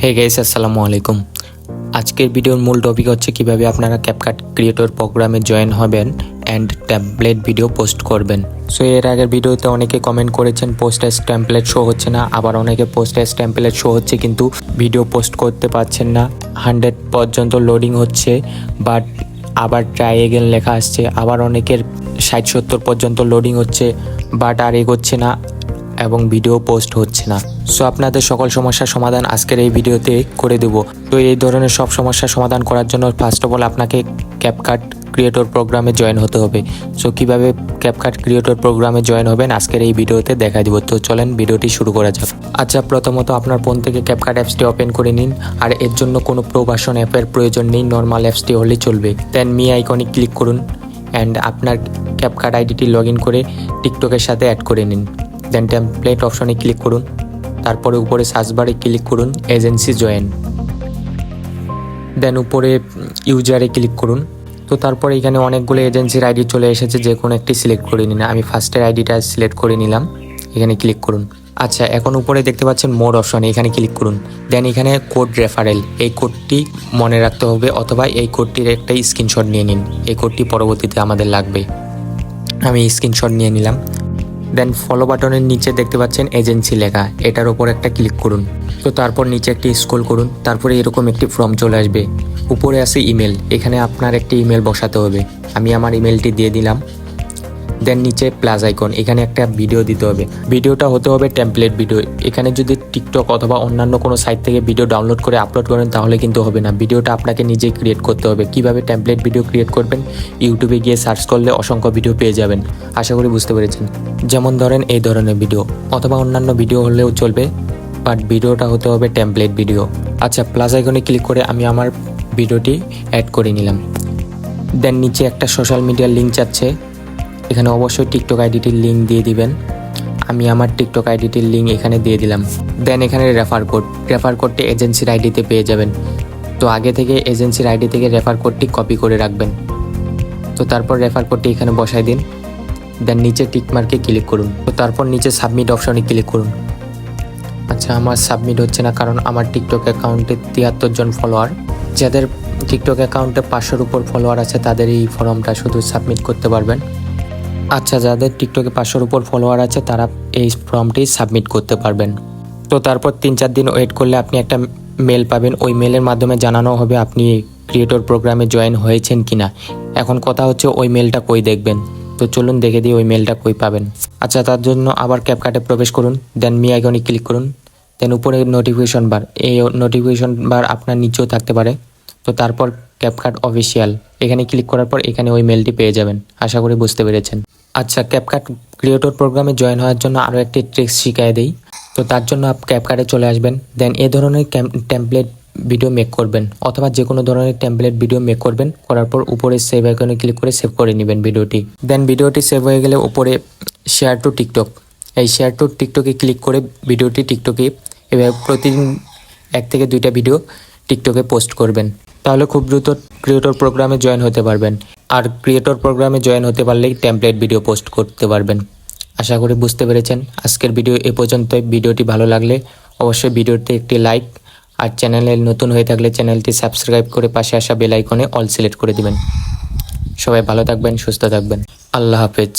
Hey guys, আসসালামু আলাইকুম। আজকের ভিডিওর মূল টপিক হচ্ছে কিভাবে আপনারা ক্যাপকাট ক্রিয়েটর প্রোগ্রামে জয়েন হবেন অ্যান্ড টেমপ্লেট ভিডিও পোস্ট করবেন। সো এর আগের ভিডিওতে অনেকে কমেন্ট করেছেন পোস্ট অ্যাজ টেমপ্লেট শো হচ্ছে না, আবার অনেকে পোস্ট অ্যাজ টেমপ্লেট শো হচ্ছে কিন্তু ভিডিও পোস্ট করতে পারছেন না। 100 পর্যন্ত লোডিং হচ্ছে বাট আবার ট্রাই এগেন লেখা আসছে, আবার অনেকের 60-70 পর্যন্ত লোডিং হচ্ছে বাট আর এগোচ্ছে না এবং ভিডিও পোস্ট হচ্ছে না। সো আপনাদের সকল সমস্যার সমাধান আজকের এই ভিডিওতে করে দেব। তো এই ধরনের সব সমস্যার সমাধান করার জন্য ফার্স্ট অফ অল আপনাকে ক্যাপকাট ক্রিয়েটর প্রোগ্রামে জয়েন হতে হবে। সো কিভাবে ক্যাপকাট ক্রিয়েটর প্রোগ্রামে জয়েন হবেন আজকের এই ভিডিওতে দেখা দিব। তো চলেন ভিডিওটি শুরু করা যাক। আচ্ছা, প্রথমত আপনার ফোন থেকে ক্যাপকাট অ্যাপসটি ওপেন করে নিন। আর এর জন্য কোনো প্রোভার্সন অ্যাপের প্রয়োজন নেই, নর্মাল অ্যাপসটি হলেই চলবে। দেন মি আইকনে ক্লিক করুন অ্যান্ড আপনার ক্যাপকাট আইডিটি লগ ইন করে টিকটকের সাথে অ্যাড করে নিন। দেন টেমপ্লেট অপশনে ক্লিক করুন, তারপরে উপরে সার্চ বারে ক্লিক করুন এজেন্সি জয়েন। দেন উপরে ইউজারে ক্লিক করুন। তো তারপরে এখানে অনেকগুলো এজেন্সির আইডি চলে এসেছে, যে কোনো একটি সিলেক্ট করে নিন। আমি ফার্স্টের আইডিটা সিলেক্ট করে নিলাম, এখানে ক্লিক করুন। আচ্ছা, এখন উপরে দেখতে পাচ্ছেন মোর অপশনে, এখানে ক্লিক করুন। দেন এখানে কোড রেফারেল, এই কোডটি মনে রাখতে হবে অথবা এই কোডটির একটা স্ক্রিনশট নিয়ে নিন। এই কোডটি পরবর্তীতে আমাদের লাগবে। আমি স্ক্রিনশট নিয়ে নিলাম। দেন ফলো বাটনের নিচে দেখতে পাচ্ছেন এজেন্সি লেখা, এটার ওপর একটা ক্লিক করুন। তো তারপর নিচে একটি স্ক্রল করুন, তারপরে এরকম একটি ফর্ম চলে আসবে। উপরে আছে ইমেল, এখানে আপনার একটি ইমেল বসাতে হবে। আমি আমার ইমেলটি দিয়ে দিলাম। দেন নিচে প্লাস আইকন, এখানে একটা ভিডিও দিতে হবে। ভিডিওটা হতে হবে টেমপ্লেট ভিডিও। এখানে যদি টিকটক অথবা অন্যান্য কোনো সাইট থেকে ভিডিও ডাউনলোড করে আপলোড করেন তাহলে কিন্তু হবে না, ভিডিওটা আপনাকে নিজেই ক্রিয়েট করতে হবে। কিভাবে টেমপ্লেট ভিডিও ক্রিয়েট করবেন, ইউটিউবে গিয়ে সার্চ করলে অসংখ্য ভিডিও পেয়ে যাবেন। আশা করি বুঝতে পেরেছেন। যেমন ধরেন এই ধরনের ভিডিও অথবা অন্যান্য ভিডিও হলেও চলবে, বাট ভিডিওটা হতে হবে টেমপ্লেট ভিডিও। আচ্ছা, প্লাস আইকনে ক্লিক করে আমি আমার ভিডিওটি অ্যাড করে নিলাম। দেন নিচে একটা সোশ্যাল মিডিয়ার লিঙ্ক চাচ্ছে, এখানে অবশ্যই টিকটক আইডিটির লিঙ্ক দিয়ে দিবেন। আমি আমার টিকটক আইডিটির লিঙ্ক এখানে দিয়ে দিলাম। দেন এখানে রেফার কোডটি এজেন্সির আইডিতে পেয়ে যাবেন। তো আগে থেকে এজেন্সির আইডি থেকে রেফার কোডটি কপি করে রাখবেন। তো তারপর রেফার কোডটি এখানে বসাই দিন। দেন নিচে টিকমার্কে ক্লিক করুন। তো তারপর নিচে সাবমিট অপশনে ক্লিক করুন। আচ্ছা, আমার সাবমিট হচ্ছে না কারণ আমার টিকটক অ্যাকাউন্টে 73 জন ফলোয়ার। যাদের টিকটক অ্যাকাউন্টে 500-র উপর ফলোয়ার আছে তাদের এই ফর্মটা শুধু সাবমিট করতে পারবেন। আচ্ছা, যাদের টিকটকে 500-র উপর ফলোয়ার আছে তারা এই ফর্মটি সাবমিট করতে পারবেন। তো তারপর 3-4 দিন ওয়েট করলে আপনি একটা মেল পাবেন। ওই মেলের মাধ্যমে জানানো হবে আপনি ক্রিয়েটর প্রোগ্রামে জয়েন হয়েছেন কিনা। এখন কথা হচ্ছে ওই মেলটা কই দেখবেন। তো চলুন দেখে দিই ওই মেলটা কই পাবেন। আচ্ছা, তার জন্য আবার ক্যাপকাটে প্রবেশ করুন। দেন মি আইকনে ক্লিক করুন। দেন উপরে নোটিফিকেশন বার, এই নোটিফিকেশন বার আপনার নিচেও থাকতে পারে। তো তারপর ক্যাপকাট অফিসিয়াল, এখানে ক্লিক করার পর এখানে ওই মেলটি পেয়ে যাবেন। আশা করি বুঝতে পেরেছেন। আচ্ছা, ক্যাপকাট ক্রিয়েটর প্রোগ্রামে জয়েন হওয়ার জন্য আরও একটি ট্রিক্স শিখিয়ে দিই। তো তার জন্য ক্যাপকাটে চলে আসবেন। দেন এ ধরনের টেমপ্লেট ভিডিও মেক করবেন অথবা যে কোনো ধরনের টেমপ্লেট ভিডিও মেক করবেন। করার পর উপরে সেভ আইকনে ক্লিক করে সেভ করে নেবেন ভিডিওটি। দেন ভিডিওটি সেভ হয়ে গেলে উপরে শেয়ার টু টিকটক, এই শেয়ার টু টিকটকে ক্লিক করে ভিডিওটি টিকটকে এভাবে প্রতিদিন 1 থেকে 2টা ভিডিও টিকটকে পোস্ট করবেন। তাহলে খুব দ্রুত ক্রিয়েটর প্রোগ্রামে জয়েন হতে পারবেন। আর ক্রিয়েটর প্রোগ্রামে জয়েন হতে পারলেই টেমপ্লেট ভিডিও পোস্ট করতে পারবেন। আশা করি বুঝতে পেরেছেন। আজকের ভিডিও এ পর্যন্তই। ভিডিওটি ভালো লাগলে অবশ্যই ভিডিওতে একটি লাইক, আর চ্যানেলে নতুন হয়ে থাকলে চ্যানেলটি সাবস্ক্রাইব করে পাশে আসা বেল আইকনে অল সিলেক্ট করে দিবেন। সবাই ভালো থাকবেন, সুস্থ থাকবেন। আল্লাহ হাফেজ।